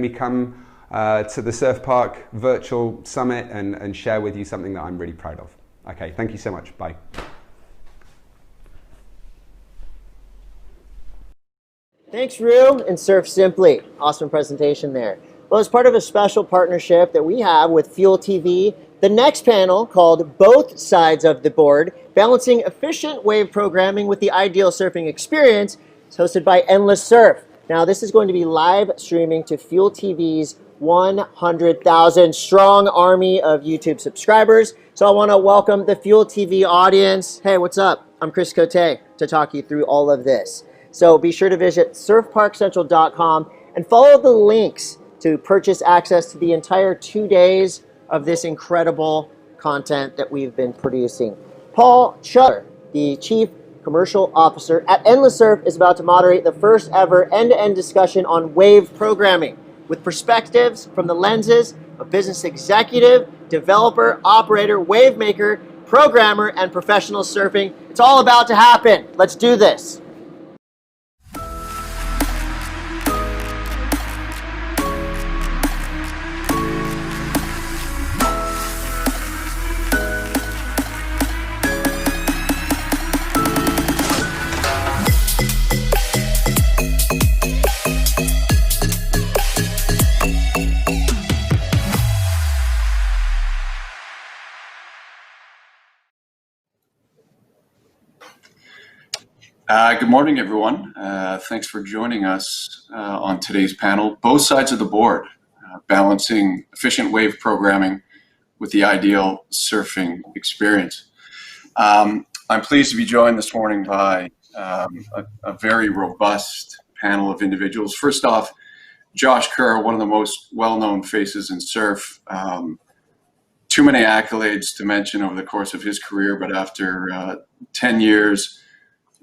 me come to the Surf Park virtual summit and share with you something that I'm really proud of. Okay, thank you so much. Bye. Thanks, Rue and Surf Simply. Awesome presentation there. Well, as part of a special partnership that we have with Fuel TV, the next panel, called Both Sides of the Board, Balancing Efficient Wave Programming with the Ideal Surfing Experience, is hosted by Endless Surf. Now, this is going to be live streaming to Fuel TV's 100,000 strong army of YouTube subscribers. So I want to welcome the Fuel TV audience. Hey, what's up? I'm Chris Cote to talk you through all of this. So be sure to visit surfparkcentral.com and follow the links to purchase access to the entire 2 days of this incredible content that we've been producing. Paul Schuller, the Chief Commercial Officer at Endless Surf, is about to moderate the first ever end-to-end discussion on wave programming with perspectives from the lenses of business executive, developer, operator, wave maker, programmer, and professional surfing. It's all about to happen. Let's do this. Good morning, everyone. Thanks for joining us on today's panel, Both Sides of the Board, Balancing Efficient Wave Programming with the Ideal Surfing Experience. I'm pleased to be joined this morning by a very robust panel of individuals. First off, Josh Kerr, one of the most well-known faces in surf. Too many accolades to mention over the course of his career, but after 10 years,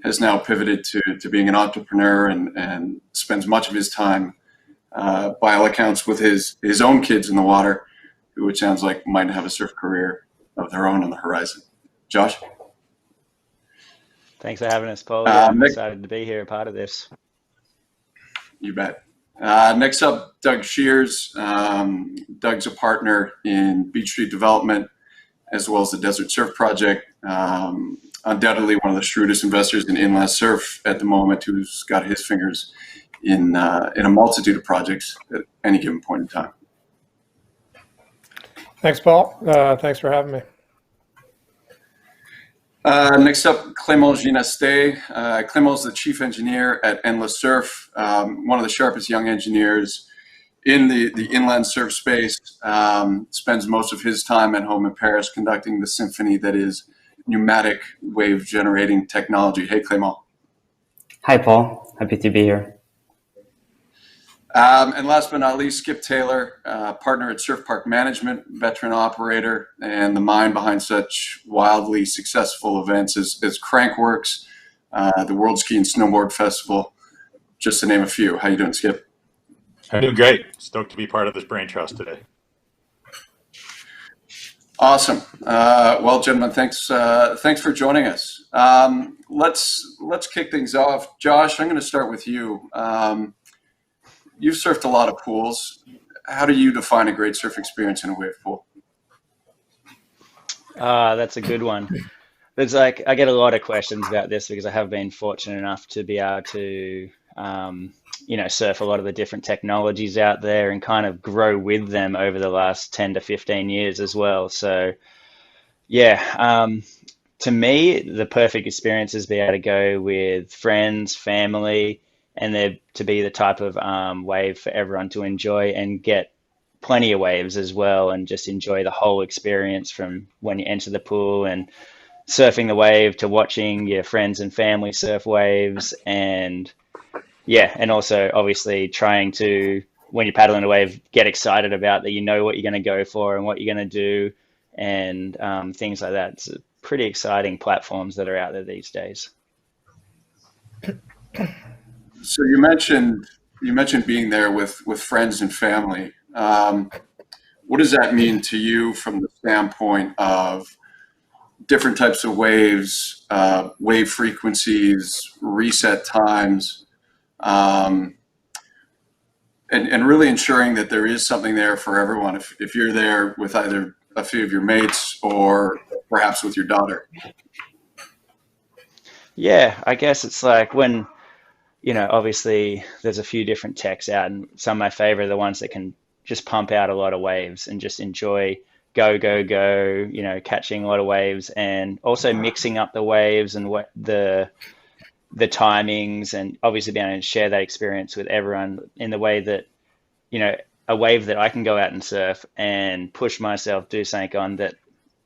has now pivoted to being an entrepreneur and spends much of his time, by all accounts, with his own kids in the water, who it sounds like might have a surf career of their own on the horizon. Josh? Thanks for having us, Paul. Yeah, I'm excited to be here, a part of this. You bet. Next up, Doug Sheres. Doug's a partner in Beach Street Development, as well as the Desert Surf Project. Undoubtedly one of the shrewdest investors in inland surf at the moment, who's got his fingers in a multitude of projects at any given point in time. Thanks, Paul. Thanks for having me. Next up, Clement Ginestet. Clement's the chief engineer at Endless Surf, one of the sharpest young engineers in the inland surf space. Spends most of his time at home in Paris conducting the symphony that is pneumatic wave generating technology. Hey, Clement. Hi, Paul. Happy to be here. And last but not least, Skip Taylor, partner at Surf Park Management, veteran operator, and the mind behind such wildly successful events as Crankworks, the World Ski and Snowboard Festival, just to name a few. How you doing, Skip? I'm doing great. Stoked to be part of this brain trust today. Awesome. Well, gentlemen, thanks for joining us. Let's kick things off. Josh, I'm going to start with you. You've surfed a lot of pools. How do you define a great surf experience in a wave pool? That's a good one. It's like I get a lot of questions about this because I have been fortunate enough to be able to surf a lot of the different technologies out there and kind of grow with them over the last 10 to 15 years as well. So yeah, to me, the perfect experience is be able to go with friends, family, and there to be the type of wave for everyone to enjoy and get plenty of waves as well, and just enjoy the whole experience from when you enter the pool and surfing the wave to watching your friends and family surf waves. And yeah, and also obviously trying to, when you're paddling a wave, get excited about that, you know what you're going to go for and what you're going to do, and things like that. It's pretty exciting platforms that are out there these days. So you mentioned being there with friends and family. What does that mean to you from the standpoint of different types of waves, wave frequencies, reset times? and really ensuring that there is something there for everyone. If you're there with either a few of your mates or perhaps with your daughter. Yeah, I guess it's like when, obviously there's a few different techs out, and some of my favorite are the ones that can just pump out a lot of waves and just enjoy go, go, go, catching a lot of waves, and also mixing up the waves and what the timings, and obviously being able to share that experience with everyone in the way that, a wave that I can go out and surf and push myself, do something on that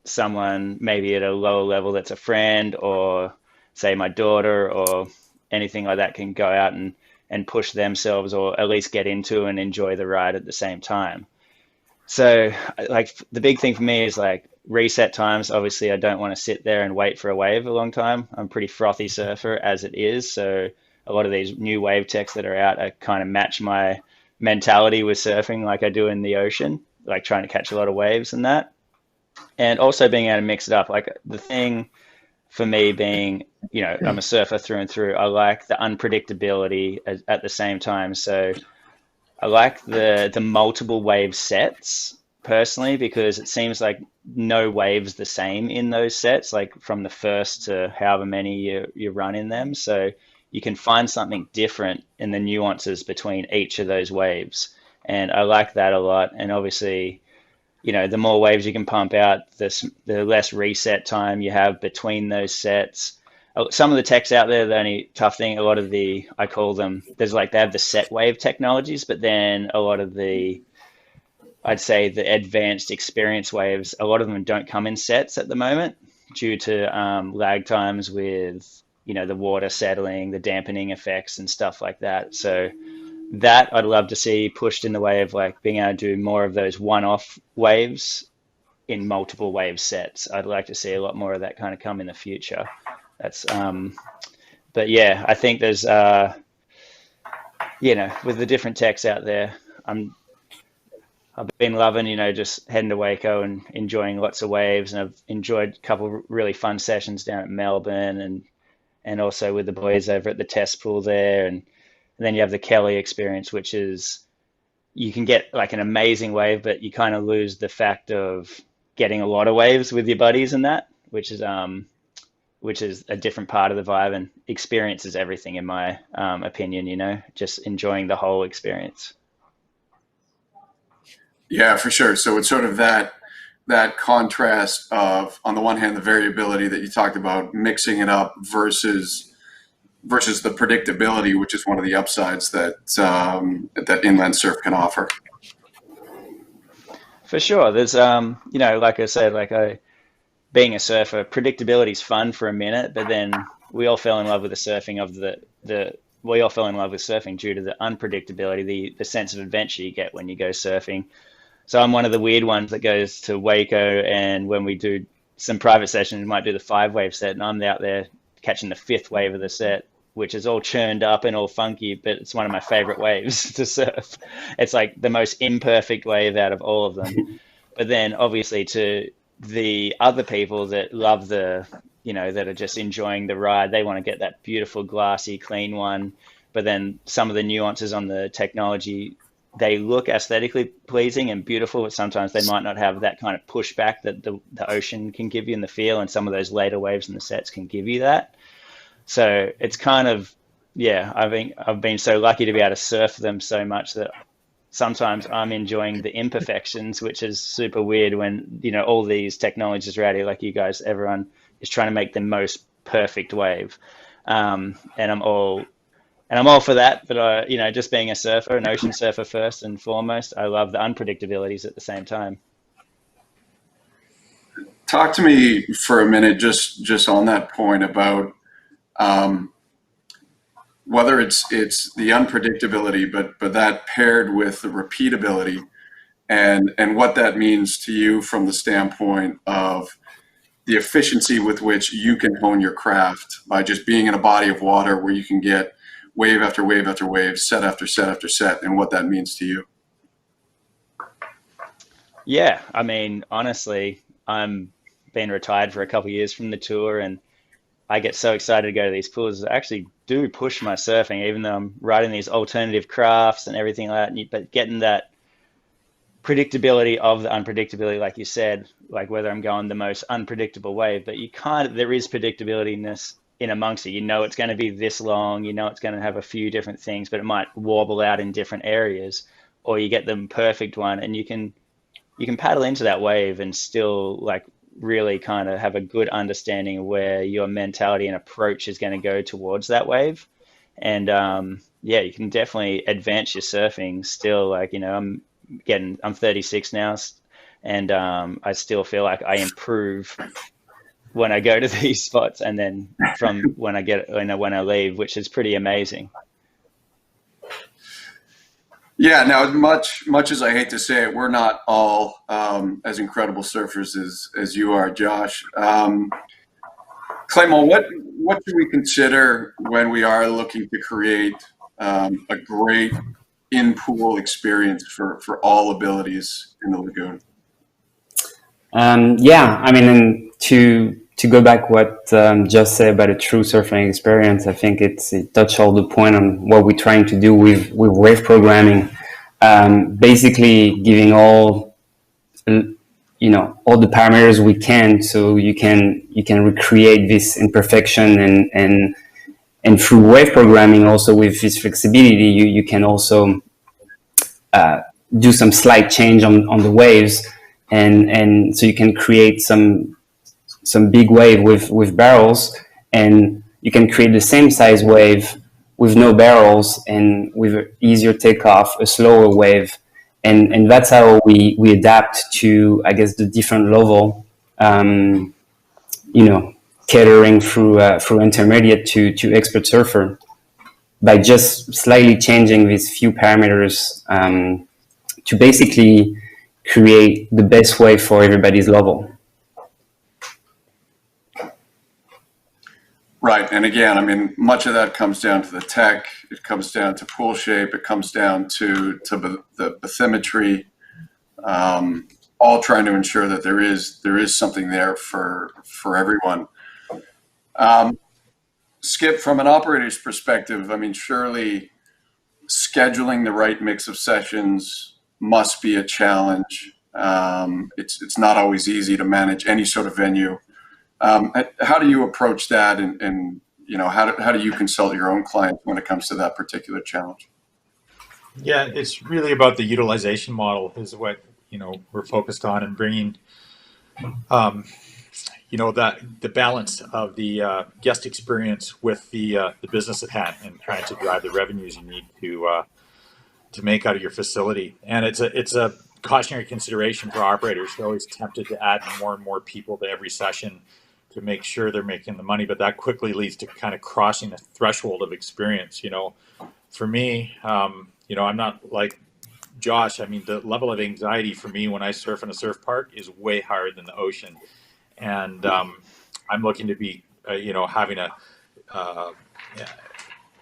someone maybe at a lower level that's a friend or say my daughter or anything like that can go out and push themselves, or at least get into and enjoy the ride at the same time. So like the big thing for me is like reset times. Obviously I don't want to sit there and wait for a wave a long time. I'm a pretty frothy surfer as it is. So a lot of these new wave techs that are out are kind of match my mentality with surfing like I do in the ocean, like trying to catch a lot of waves and that. And also being able to mix it up. Like the thing for me being, I'm a surfer through and through. I like the unpredictability at the same time. So I like the multiple wave sets personally, because it seems like no wave's the same in those sets, like from the first to however many you run in them. So you can find something different in the nuances between each of those waves. And I like that a lot. And obviously, the more waves you can pump out, the less reset time you have between those sets. Some of the techs out there, the only tough thing, a lot of I call them, they have the set wave technologies, but then a lot of I'd say the advanced experience waves, a lot of them don't come in sets at the moment due to lag times with, the water settling, the dampening effects and stuff like that. So that I'd love to see pushed in the way of like being able to do more of those one-off waves in multiple wave sets. I'd like to see a lot more of that kind of come in the future. That's but yeah, I think there's with the different techs out there, I've been loving, just heading to Waco and enjoying lots of waves, and I've enjoyed a couple of really fun sessions down at Melbourne and also with the boys over at the test pool there, and then you have the Kelly experience, which is you can get like an amazing wave, but you kind of lose the fact of getting a lot of waves with your buddies and that, which is a different part of the vibe, and experience is everything in my opinion, just enjoying the whole experience. Yeah, for sure. So it's sort of that contrast of, on the one hand, the variability that you talked about, mixing it up versus the predictability, which is one of the upsides that inland surf can offer. For sure. There's like I said, being a surfer, predictability is fun for a minute, but then we all fell in love with the surfing of we all fell in love with surfing due to the unpredictability, the sense of adventure you get when you go surfing. So I'm one of the weird ones that goes to Waco, and when we do some private sessions, we might do the 5-wave set, and I'm out there catching the 5th wave of the set, which is all churned up and all funky, but it's one of my favorite waves to surf. It's like the most imperfect wave out of all of them. But then obviously to the other people that love that are just enjoying the ride, they want to get that beautiful, glassy, clean one. But then some of the nuances on the technology, they look aesthetically pleasing and beautiful, but sometimes they might not have that kind of pushback that the ocean can give you in the feel, and some of those later waves in the sets can give you that. So it's kind of, I've been so lucky to be able to surf them so much that sometimes I'm enjoying the imperfections, which is super weird when, all these technologies are out here, like you guys, everyone is trying to make the most perfect wave. And I'm all for that, but just being a surfer, an ocean surfer first and foremost, I love the unpredictabilities at the same time. Talk to me for a minute, just on that point about whether it's the unpredictability, but that paired with the repeatability, and what that means to you from the standpoint of the efficiency with which you can hone your craft by just being in a body of water where you can get wave after wave after wave, set after set after set, and what that means to you. Yeah, I mean, honestly, I'm been retired for a couple of years from the tour, and I get so excited to go to these pools. I actually do push my surfing, even though I'm riding these alternative crafts and everything like that. But getting that predictability of the unpredictability, like you said, like whether I'm going the most unpredictable wave, but there is predictability in amongst it. You know it's going to be this long, you know it's going to have a few different things, but it might wobble out in different areas, or you get the perfect one, and you can paddle into that wave and still like really kind of have a good understanding of where your mentality and approach is going to go towards that wave. And yeah, you can definitely advance your surfing still. Like, you know, I'm 36 now, and I still feel like I improve when I go to these spots, and then from when I leave, which is pretty amazing. Yeah. Now, much as I hate to say it, we're not all as incredible surfers as you are, Josh. Clement, what do we consider when we are looking to create a great in-pool experience for all abilities in the lagoon? Yeah, I mean, and to go back what Josh said about a true surfing experience, I think it touched all the point on what we're trying to do with wave programming. Basically, giving all the parameters we can, so you can recreate this imperfection, and through wave programming, also with this flexibility, you can also do some slight change on the waves, and so you can create some big wave with barrels, and you can create the same size wave with no barrels and with an easier takeoff, a slower wave, and that's how we adapt to, I guess, the different level, catering through intermediate to expert surfer, by just slightly changing these few parameters to basically create the best wave for everybody's level. Right. And again, I mean, much of that comes down to the tech. It comes down to pool shape. It comes down to the bathymetry, all trying to ensure that there is something there for everyone. Skip, from an operator's perspective, I mean, surely scheduling the right mix of sessions must be a challenge. It's not always easy to manage any sort of venue. How do you approach that, and how do you consult your own clients when it comes to that particular challenge? Yeah, it's really about the utilization model is what we're focused on, and bringing that the balance of the guest experience with the business at hand, and trying to drive the revenues you need to make out of your facility. And it's a cautionary consideration for operators. They're always tempted to add more and more people to every session to make sure they're making the money, but that quickly leads to kind of crossing the threshold of experience. For me, I'm not like Josh. I mean, the level of anxiety for me when I surf in a surf park is way higher than the ocean, and I'm looking to be, having a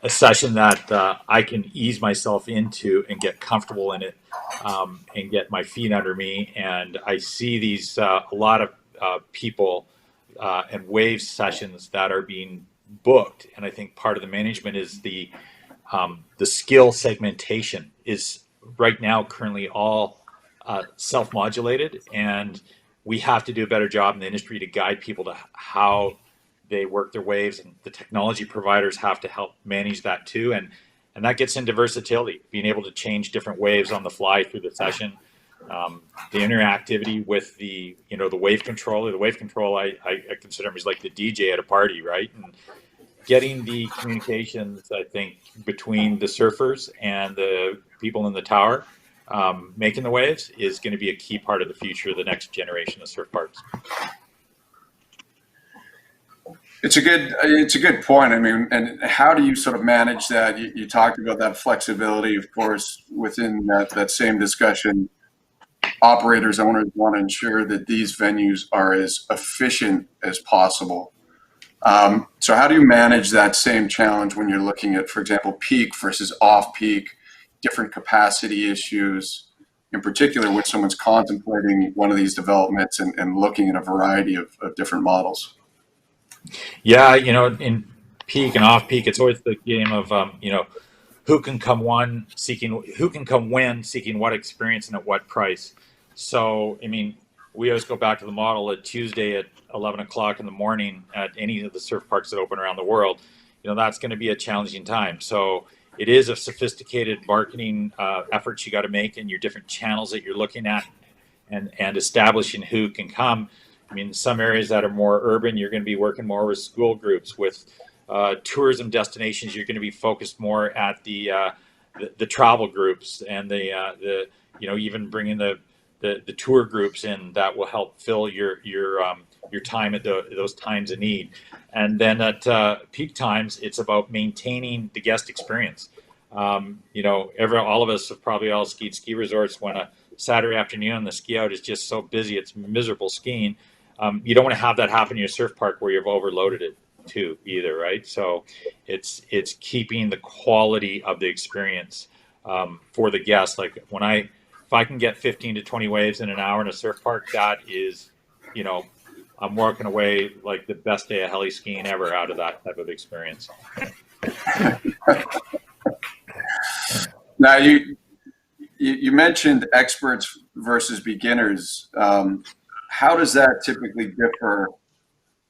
session that I can ease myself into and get comfortable in it, and get my feet under me. And I see these a lot of people and wave sessions that are being booked, and I think part of the management is the skill segmentation is right now currently all self-modulated, and we have to do a better job in the industry to guide people to how they work their waves, and the technology providers have to help manage that too, and that gets into versatility, being able to change different waves on the fly through the session. The interactivity with the wave controller. The wave control I consider him as like the DJ at a party, right? And getting the communications, I think, between the surfers and the people in the tower making the waves is going to be a key part of the future of the next generation of surf parks. It's a good point. I mean, and how do you sort of manage that? You talked about that flexibility, of course, within that same discussion. Operators, owners want to ensure that these venues are as efficient as possible. So how do you manage that same challenge when you're looking at, for example, peak versus off-peak, different capacity issues, in particular when someone's contemplating one of these developments and looking at a variety of different models? Yeah, in peak and off peak, it's always the game of who can come when seeking what experience and at what price. So, I mean, we always go back to the model at Tuesday at 11 o'clock in the morning at any of the surf parks that open around the world. That's going to be a challenging time. So it is a sophisticated marketing efforts you got to make in your different channels that you're looking at, and establishing who can come. I mean, some areas that are more urban, you're going to be working more with school groups. With tourism destinations, you're going to be focused more at the travel groups, and the even bringing the tour groups in that will help fill your time at those times of need. And then at peak times, it's about maintaining the guest experience. All of us have probably all skied ski resorts when a Saturday afternoon the ski out is just so busy, it's miserable skiing. You don't want to have that happen in your surf park where you've overloaded it too either, right? So it's keeping the quality of the experience for the guests. Like if I can get 15 to 20 waves in an hour in a surf park, that is, I'm walking away like the best day of heli skiing ever out of that type of experience. Now you mentioned experts versus beginners. How does that typically differ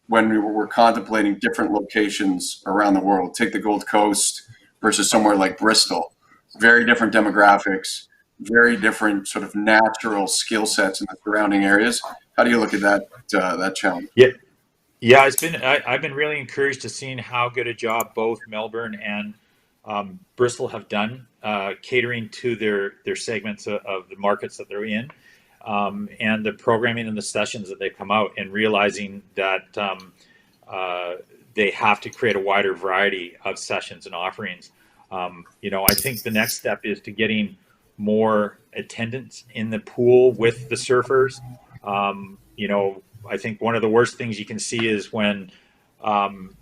when we're contemplating different locations around the world? Take the Gold Coast versus somewhere like Bristol. Very different demographics, very different sort of natural skill sets in the surrounding areas. How do you look at that challenge? Yeah, I've been really encouraged to seeing how good a job both Melbourne and Bristol have done catering to their segments of the markets that they're in, and the programming and the sessions that they come out, and realizing that they have to create a wider variety of sessions and offerings. I think the next step is to getting more attendance in the pool with the surfers. I think one of the worst things you can see is when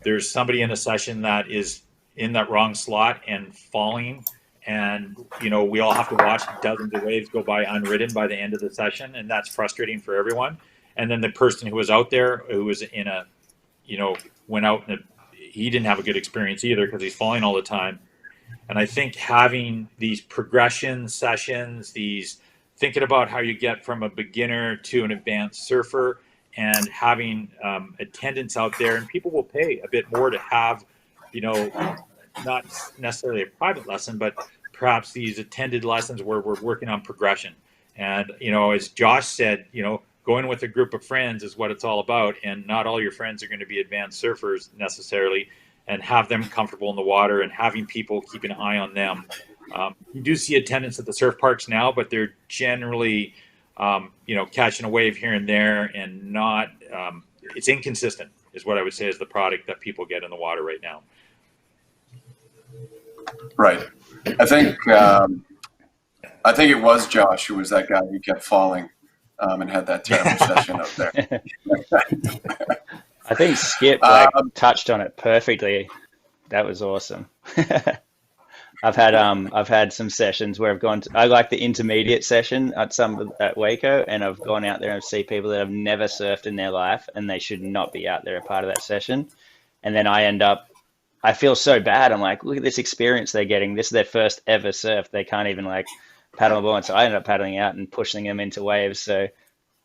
there's somebody in a session that is in that wrong slot and falling, and we all have to watch dozens of waves go by unridden by the end of the session, and that's frustrating for everyone. And then the person who was out there, who was in a went out and he didn't have a good experience either because he's falling all the time. And I think having these progression sessions, these thinking about how you get from a beginner to an advanced surfer, and having attendance out there, and people will pay a bit more to have not necessarily a private lesson, but perhaps these attended lessons where we're working on progression. And, as Josh said, going with a group of friends is what it's all about. And not all your friends are going to be advanced surfers necessarily, and have them comfortable in the water and having people keep an eye on them. You do see attendance at the surf parks now, but they're generally, catching a wave here and there, and not, it's inconsistent is what I would say is the product that people get in the water right now. Right. I think it was Josh who was that guy who kept falling and had that terrible session up there. I think Skip touched on it perfectly. That was awesome. I've had some sessions where I've gone to, I like the intermediate session at Waco, and I've gone out there and see people that have never surfed in their life, and they should not be out there a part of that session. And then I feel so bad. I'm like, look at this experience they're getting. This is their first ever surf. They can't even paddle a board. And so I ended up paddling out and pushing them into waves. So,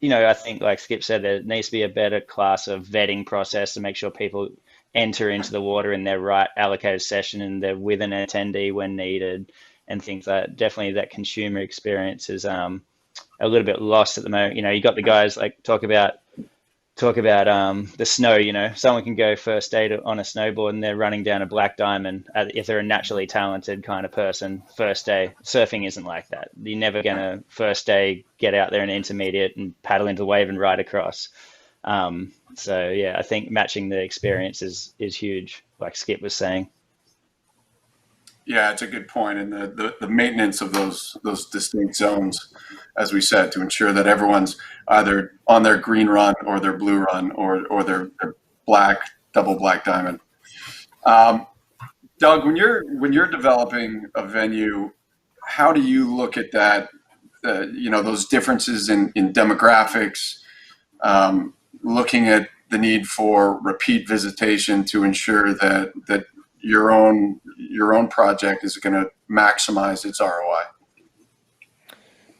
I think like Skip said, there needs to be a better class of vetting process to make sure people enter into the water in their right allocated session, and they're with an attendee when needed, and things like that. Definitely that consumer experience is a little bit lost at the moment. You got the guys talk about the snow. Someone can go first day on a snowboard and they're running down a black diamond. If they're a naturally talented kind of person, first day surfing isn't like that. You're never gonna first day get out there in intermediate and paddle into the wave and ride across. So yeah, I think matching the experience is huge, like Skip was saying. Yeah, it's a good point. And the maintenance of those distinct zones, as we said, to ensure that everyone's either on their green run or their blue run or their double black diamond. Doug, when you're developing a venue, how do you look at that? Those differences in demographics, looking at the need for repeat visitation to ensure that your own project is going to maximize its ROI.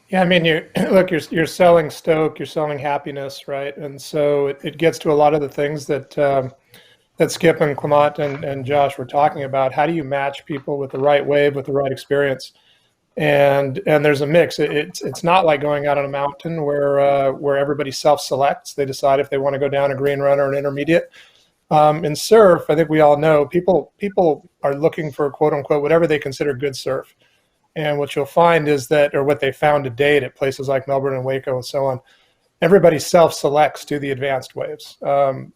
Yeah, I mean, you're selling stoke, you're selling happiness, right? And so it gets to a lot of the things that that Skip and Clement and Josh were talking about. How do you match people with the right wave, with the right experience? And there's a mix. It's not like going out on a mountain where everybody self-selects. They decide if they want to go down a green run or an intermediate. In surf, I think we all know people are looking for quote unquote whatever they consider good surf. And what you'll find is that, or what they found to date at places like Melbourne and Waco and so on, everybody self-selects to the advanced waves.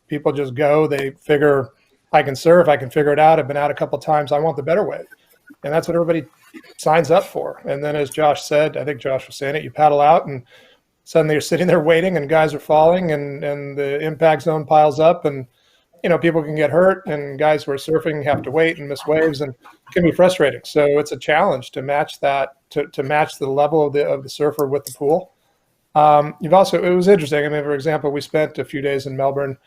People just go, they figure, I can surf, I can figure it out. I've been out a couple of times, I want the better wave. And that's what everybody signs up for. And then as Josh said, I think Josh was saying it, you paddle out and suddenly you're sitting there waiting and guys are falling and the impact zone piles up and people can get hurt and guys who are surfing have to wait and miss waves and it can be frustrating. So it's a challenge to match that, to match the level of the surfer with the pool. It was interesting. I mean, for example, we spent a few days in Melbourne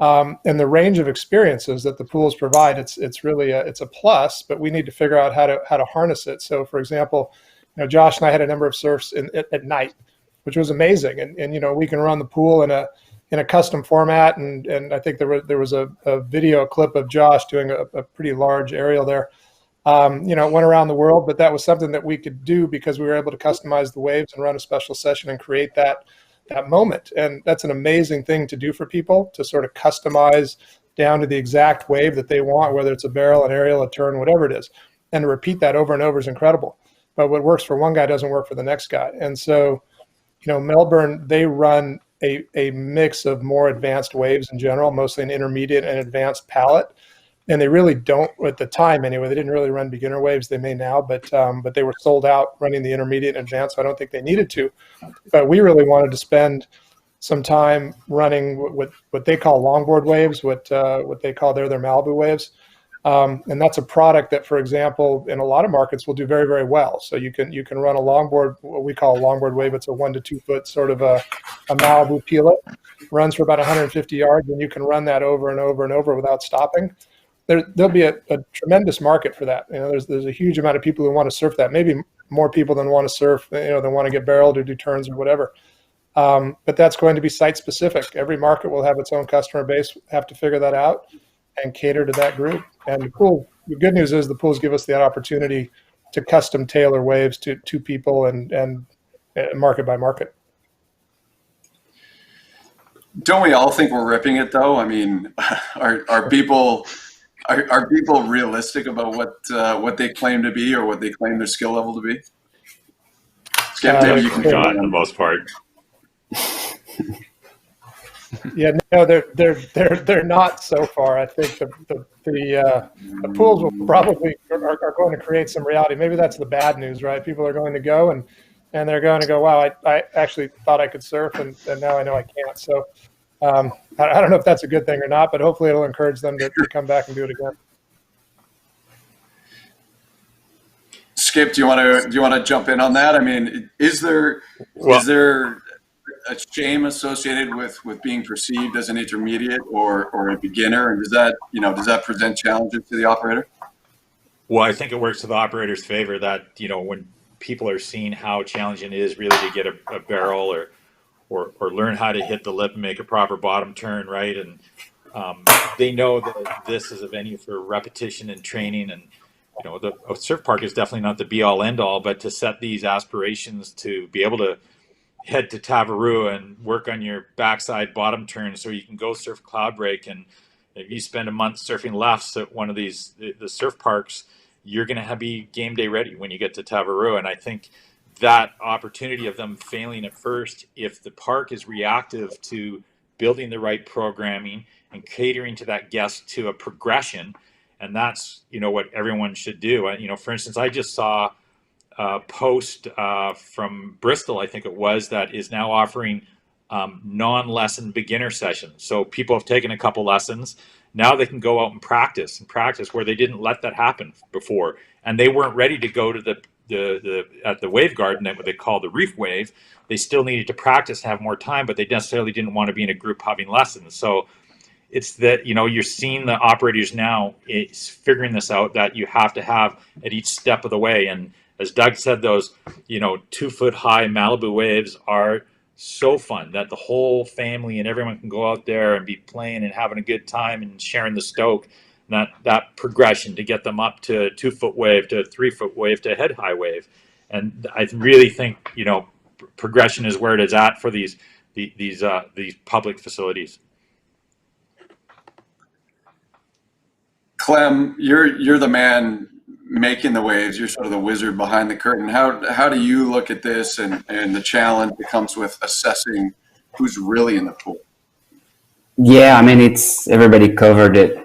and the range of experiences that the pools provide, it's really it's a plus, but we need to figure out how to harness it. So for example, Josh and I had a number of surfs at night, which was amazing. And we can run the pool in a custom format. And I think there was a video clip of Josh doing a pretty large aerial there. It went around the world, but that was something that we could do because we were able to customize the waves and run a special session and create that moment. And that's an amazing thing to do for people, to sort of customize down to the exact wave that they want, whether it's a barrel, an aerial, a turn, whatever it is. And to repeat that over and over is incredible. But what works for one guy doesn't work for the next guy. And so, Melbourne, they run a mix of more advanced waves in general, mostly an intermediate and advanced palette. And they really don't, at the time anyway, they didn't really run beginner waves. They may now, but they were sold out running the intermediate and advanced, so I don't think they needed to. But we really wanted to spend some time running what they call longboard waves, what they call their Malibu waves. And that's a product that, for example, in a lot of markets will do very, very well. So you can run a longboard, what we call a longboard wave. It's a 1 to 2 foot sort of a Malibu peelet, runs for about 150 yards, and you can run that over and over and over without stopping. There'll be a tremendous market for that. There's a huge amount of people who want to surf that. Maybe more people than want to surf, than want to get barreled or do turns or whatever. But that's going to be site specific. Every market will have its own customer base. Have to figure that out and cater to that group. And the good news is the pools give us the opportunity to custom tailor waves to people and market by market. Don't we all think we're ripping it though? I mean, are people realistic about what they claim to be or what they claim their skill level to be? Skip, maybe you can not for the most part. Yeah, no, they're not so far. I think the pools will probably are going to create some reality. Maybe that's the bad news, right? People are going to go and they're going to go, wow, I actually thought I could surf and now I know I can't. So I don't know if that's a good thing or not, but hopefully it'll encourage them to come back and do it again. Skip, do you want to jump in on that? I mean, is there a shame associated with being perceived as an intermediate or a beginner, and does that present challenges to the operator? Well, I think it works to the operator's favor that when people are seeing how challenging it is really to get a barrel or learn how to hit the lip and make a proper bottom turn, right? And they know that this is a venue for repetition and training. And a surf park is definitely not the be all end all, but to set these aspirations to be able to head to Tavarua and work on your backside bottom turn so you can go surf cloud break. And if you spend a month surfing lefts at one of the surf parks, you're going to be game day ready when you get to Tavarua. And I think that opportunity of them failing at first, if the park is reactive to building the right programming and catering to that guest to a progression, and that's what everyone should do. For instance, I just saw a post from Bristol, I think it was, that is now offering non-lesson beginner sessions. So people have taken a couple lessons. Now they can go out and practice where they didn't let that happen before, and they weren't ready to go to at the wave garden, what they call the reef wave. They still needed to practice and have more time, but they necessarily didn't want to be in a group having lessons. So it's that, you're seeing the operators now it's figuring this out, that you have to have at each step of the way. And as Doug said, those 2-foot high Malibu waves are so fun that the whole family and everyone can go out there and be playing and having a good time and sharing the stoke. That progression to get them up to 2-foot wave, to 3-foot wave, to head high wave. And I really think progression is where it is at for these public facilities. Clem, you're the man making the waves. You're sort of the wizard behind the curtain. How do you look at this and the challenge that comes with assessing who's really in the pool? Yeah, I mean, everybody covered it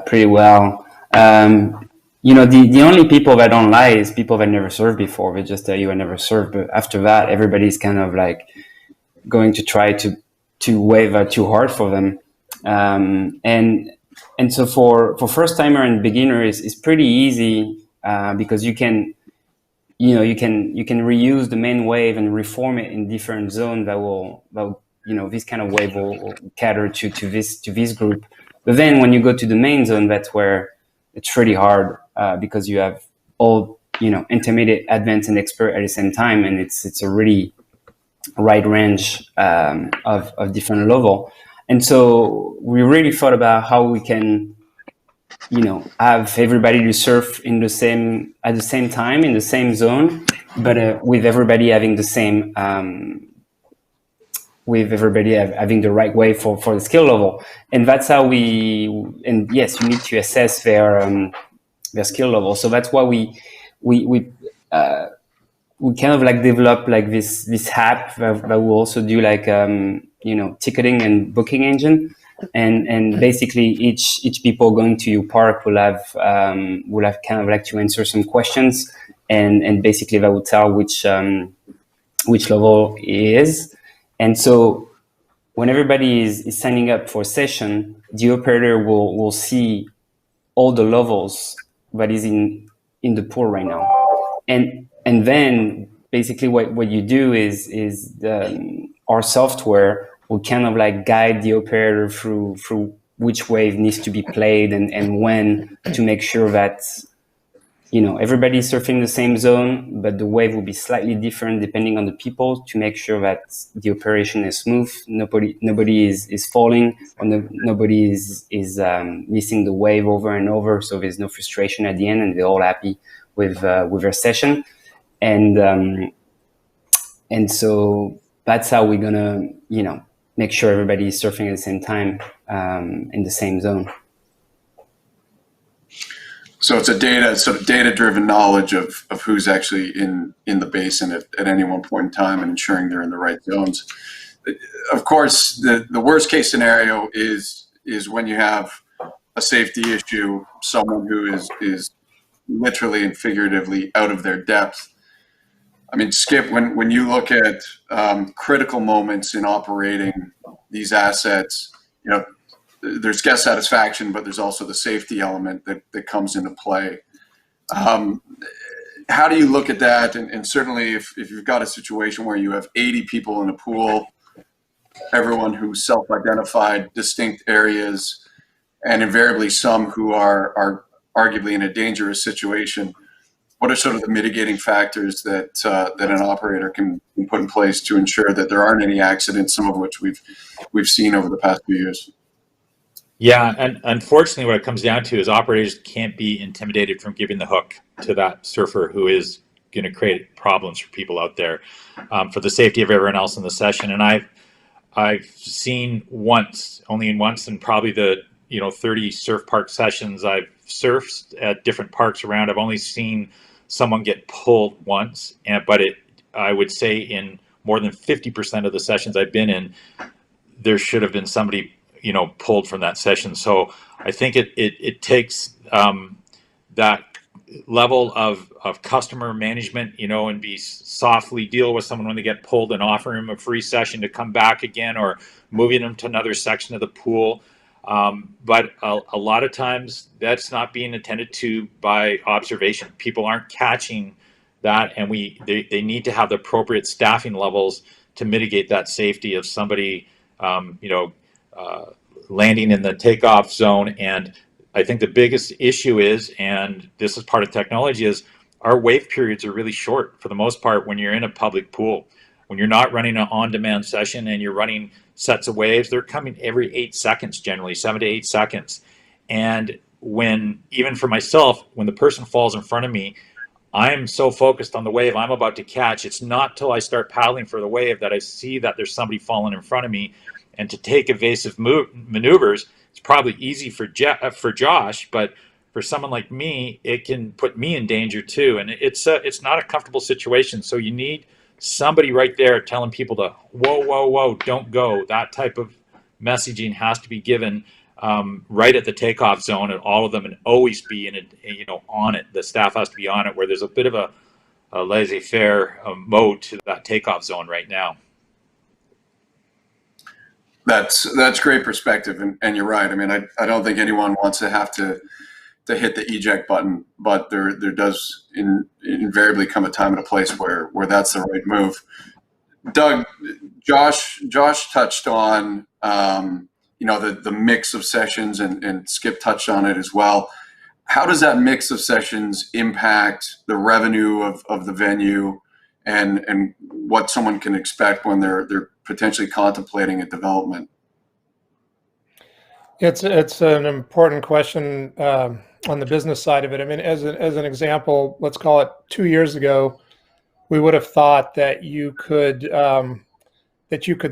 pretty well. The only people that don't lie is people that never surfed before. They just tell you I never surfed, but after that, everybody's kind of like going to try to wave too hard for them. And so for first timer and beginners, it's pretty easy because you can reuse the main wave and reform it in different zones that will this kind of wave will cater to this group. But then when you go to the main zone, that's where it's really hard because you have all intermediate, advanced, and expert at the same time, and it's a really wide range of different level. And so we really thought about how we can, have everybody to surf at the same time in the same zone, but with everybody having the same, having the right way for the skill level. And that's how and yes, you need to assess their skill level. So that's why we kind of like develop like this app that will also do like ticketing and booking engine, and basically each people going to your park will have kind of like to answer some questions, and basically that will tell which level it is. And so when everybody is signing up for a session, the operator will see all the levels that is in the pool right now. And then basically what you do is our software will kind of like guide the operator through which wave needs to be played and when, to make sure that everybody's surfing the same zone, but the wave will be slightly different depending on the people, to make sure that the operation is smooth. Nobody is falling, or nobody is missing the wave over and over, so there's no frustration at the end, and they're all happy with their session. And so that's how we're gonna make sure everybody is surfing at the same time in the same zone. So it's a data-driven knowledge of who's actually in the basin at any one point in time, and ensuring they're in the right zones. Of course, the worst case scenario is when you have a safety issue, someone who is literally and figuratively out of their depth. I mean, Skip, when you look at critical moments in operating these assets, there's guest satisfaction, but there's also the safety element that comes into play. How do you look at that? And certainly if you've got a situation where you have 80 people in a pool, everyone who's self-identified distinct areas, and invariably some who are arguably in a dangerous situation, what are sort of the mitigating factors that an operator can put in place to ensure that there aren't any accidents, some of which we've seen over the past few years? Yeah, and unfortunately what it comes down to is operators can't be intimidated from giving the hook to that surfer who is going to create problems for people out there, for the safety of everyone else in the session. And I've seen only once in probably the 30 surf park sessions I've surfed at different parks around, I've only seen someone get pulled once, but I would say in more than 50% of the sessions I've been in, there should have been somebody pulled from that session. So I think it takes that level of customer management, and be softly deal with someone when they get pulled, and offer them a free session to come back again, or moving them to another section of the pool. But a lot of times that's not being attended to by observation. People aren't catching that, and they need to have the appropriate staffing levels to mitigate that safety of somebody landing in the takeoff zone. And I think the biggest issue is, and this is part of technology, is our wave periods are really short for the most part when you're in a public pool. When you're not running an on-demand session and you're running sets of waves, they're coming every 8 seconds, generally 7 to 8 seconds. And when, even for myself, when the person falls in front of me, I'm so focused on the wave I'm about to catch. It's not till I start paddling for the wave that I see that there's somebody falling in front of me. And to take evasive maneuvers, it's probably easy for Josh, but for someone like me, it can put me in danger too. And it's not a comfortable situation. So you need somebody right there telling people to, whoa, whoa, whoa, don't go. That type of messaging has to be given right at the takeoff zone at all of them, and always be in it, on it. The staff has to be on it, where there's a bit of a laissez-faire mode to that takeoff zone right now. That's great perspective, and you're right. I mean, I don't think anyone wants to have to hit the eject button, but there does invariably come a time and a place where that's the right move. Doug, Josh touched on the mix of sessions, and Skip touched on it as well. How does that mix of sessions impact the revenue of the venue, and what someone can expect when they're potentially contemplating a development? It's an important question on the business side of it. I mean, as an example, let's call it 2 years ago, we would have thought that you could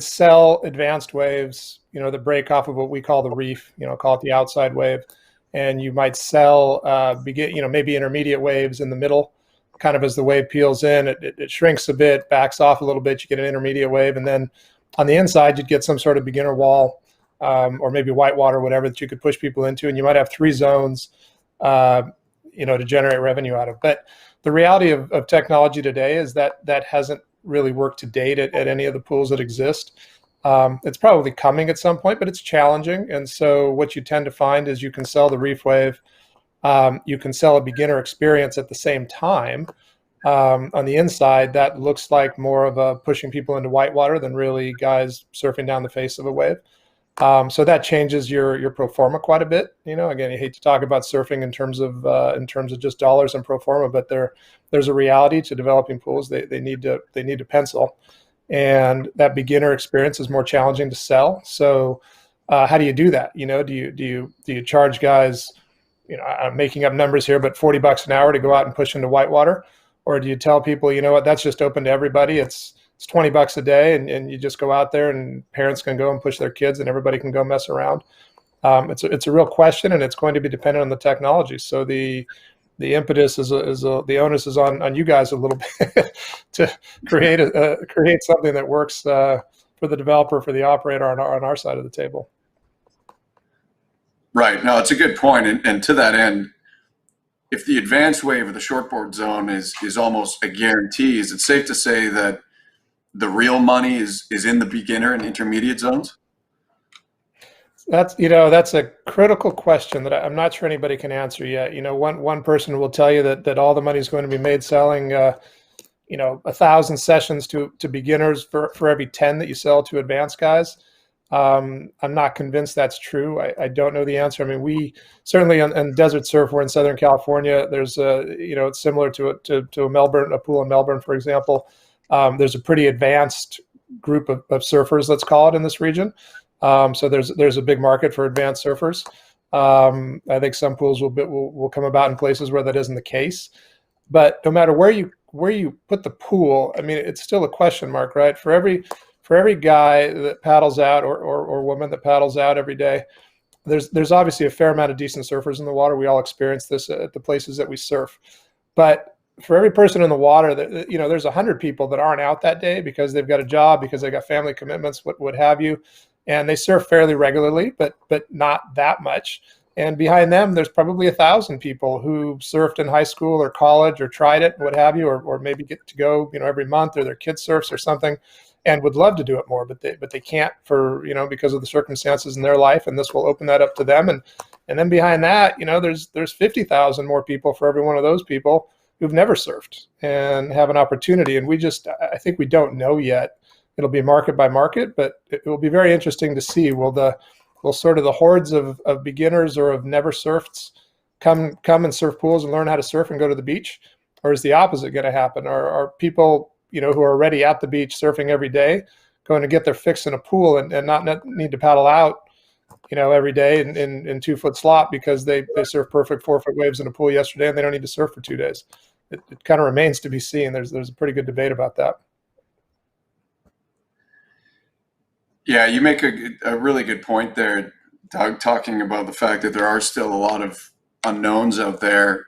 sell advanced waves, that break off of what we call the reef, call it the outside wave, and you might sell maybe intermediate waves in the middle. Kind of as the wave peels in, it shrinks a bit, backs off a little bit, you get an intermediate wave, and then on the inside you'd get some sort of beginner wall, or maybe whitewater, whatever, that you could push people into, and you might have 3 zones, to generate revenue out of. But the reality of technology today is that hasn't really worked to date at any of the pools that exist. It's probably coming at some point, but it's challenging. And so what you tend to find is you can sell the reef wave, you can sell a beginner experience at the same time. On the inside, that looks like more of a pushing people into whitewater than really guys surfing down the face of a wave. So that changes your pro forma quite a bit. Again, you hate to talk about surfing in terms of just dollars and pro forma, but there's a reality to developing pools. They need to pencil, and that beginner experience is more challenging to sell. So how do you do that? Do you charge guys? I'm making up numbers here, but $40 an hour to go out and push into whitewater, or do you tell people, that's just open to everybody? It's $20 a day, and you just go out there, and parents can go and push their kids, and everybody can go mess around. It's a real question, and it's going to be dependent on the technology. So the impetus is the onus is on you guys a little bit to create something that works for the developer, for the operator on our side of the table. Right. No, it's a good point. And to that end, if the advanced wave or the shortboard zone is almost a guarantee, is it safe to say that the real money is in the beginner and intermediate zones? That's a critical question that I'm not sure anybody can answer yet. One person will tell you that all the money is going to be made selling 1,000 sessions to beginners for every 10 that you sell to advanced guys. I'm not convinced that's true. I don't know the answer. I mean, we certainly on Desert Surf, we're in Southern California. There's it's similar to a pool in Melbourne, for example. There's a pretty advanced group of surfers, let's call it, in this region. So there's a big market for advanced surfers. I think some pools will come about in places where that isn't the case. But no matter where you put the pool, I mean, it's still a question mark, right? For every guy that paddles out or woman that paddles out every day, there's obviously a fair amount of decent surfers in the water. We all experience this at the places that we surf. But for every person in the water, there's 100 people that aren't out that day because they've got a job, because they've got family commitments, what have you, and they surf fairly regularly, but not that much. And behind them, there's probably 1,000 people who surfed in high school or college or tried it, what have you, or maybe get to go, every month, or their kid surfs or something, and would love to do it more, but they can't because of the circumstances in their life, and this will open that up to them. And then behind that, there's 50,000 more people for every one of those people who've never surfed and have an opportunity. And I think we don't know yet. It'll be market by market, but it will be very interesting to see. Will the Will sort of the hordes of beginners or of never surfed come and surf pools and learn how to surf and go to the beach? Or is the opposite going to happen? Are people, who are already at the beach surfing every day going to get their fix in a pool and not need to paddle out, every day in 2-foot slop because they surf perfect 4-foot waves in a pool yesterday and they don't need to surf for 2 days? It kind of remains to be seen. There's a pretty good debate about that. Yeah, you make a really good point there, Doug, talking about the fact that there are still a lot of unknowns out there.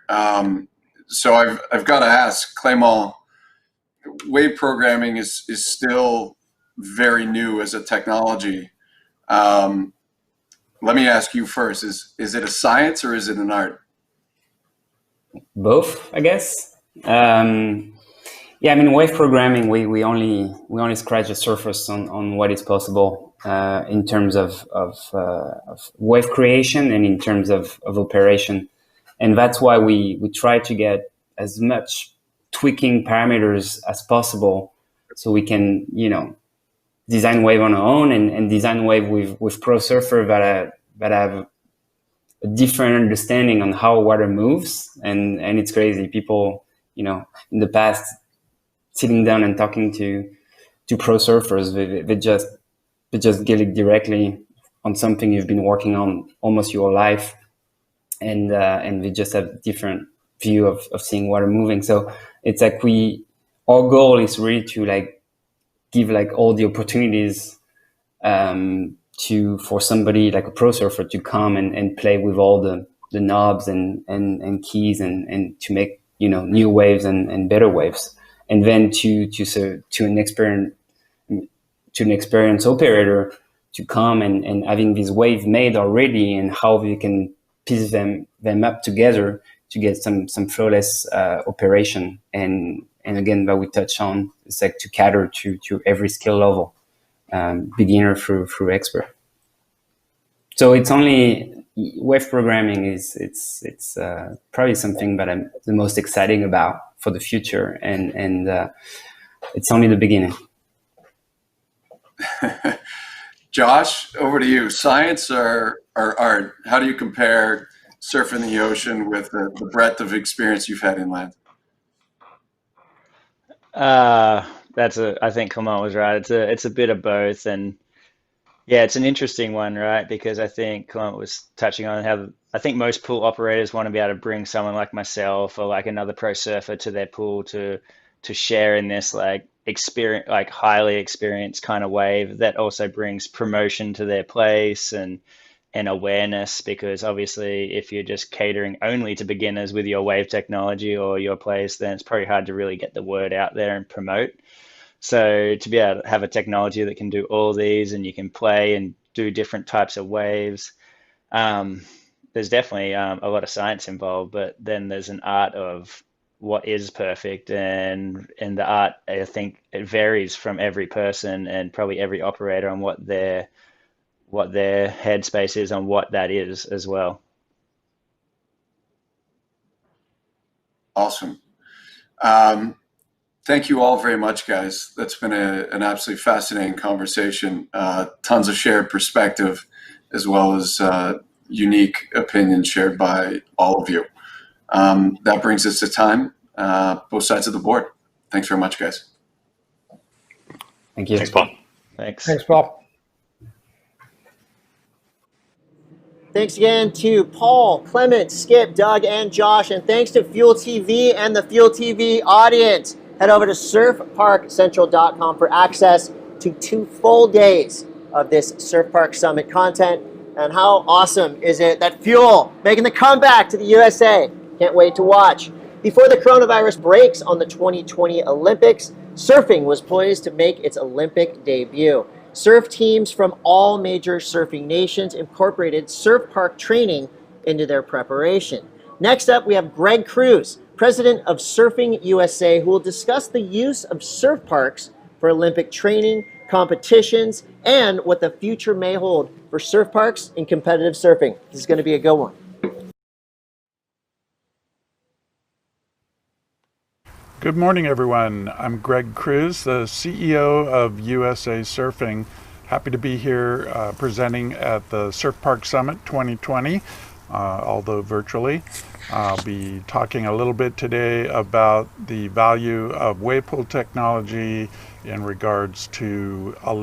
So I've got to ask, Clement, wave programming is still very new as a technology. Let me ask you first, is it a science or is it an art? Both, I guess. Wave programming, we only scratch the surface on what is possible in terms of wave creation and in terms of operation. And that's why we try to get as much tweaking parameters as possible so we can, design wave on our own and design wave with pro surfer that have a different understanding on how water moves. And it's crazy. People, in the past, sitting down and talking to pro surfers, they just get it directly on something you've been working on almost your life, and they just have different view of seeing water moving. So it's like our goal is really to give all the opportunities for somebody like a pro surfer to come and play with all the knobs and keys and to make new waves and better waves. And then to an experienced operator to come and having this wave made already and how we can piece them up together to get some flawless operation. And again, that we touch on, it's like to cater to every skill level, beginner through expert. So it's only wave programming it's probably something that I'm the most exciting about for the future, and it's only the beginning. Josh, over to you. Science or art? How do you compare surfing the ocean with the breadth of experience you've had inland? I think Clement was right. It's a bit of both, and yeah, it's an interesting one, right? Because I think Clement was touching on how I think most pool operators want to be able to bring someone like myself or like another pro surfer to their pool to share in this experience, highly experienced kind of wave that also brings promotion to their place and awareness. Because obviously, if you're just catering only to beginners with your wave technology or your place, then it's probably hard to really get the word out there and promote. So to be able to have a technology that can do all these and you can play and do different types of waves, there's definitely a lot of science involved, but then there's an art of what is perfect, and the art, I think it varies from every person and probably every operator on what their headspace is on what that is as well. Awesome. Thank you all very much, guys. That's been an absolutely fascinating conversation. Tons of shared perspective, as well as unique opinions shared by all of you. That brings us to time. Both sides of the board. Thanks very much, guys. Thank you. Thanks, Paul. Thanks, Paul. Thanks again to Paul, Clement, Skip, Doug, and Josh, and thanks to Fuel TV and the Fuel TV audience. Head over to surfparkcentral.com for access to 2 full days of this Surf Park Summit content. And how awesome is it that Fuel making the comeback to the USA? Can't wait to watch. Before the coronavirus breaks on the 2020 Olympics, surfing was poised to make its Olympic debut. Surf teams from all major surfing nations incorporated surf park training into their preparation. Next up, we have Greg Cruz, president of Surfing USA, who will discuss the use of surf parks for Olympic training, competitions, and what the future may hold for surf parks in competitive surfing. This is going to be a good one. Good morning, everyone. I'm Greg Cruz, the CEO of USA Surfing. Happy to be here presenting at the Surf Park Summit 2020, although virtually. I'll be talking a little bit today about the value of wave pool technology in regards to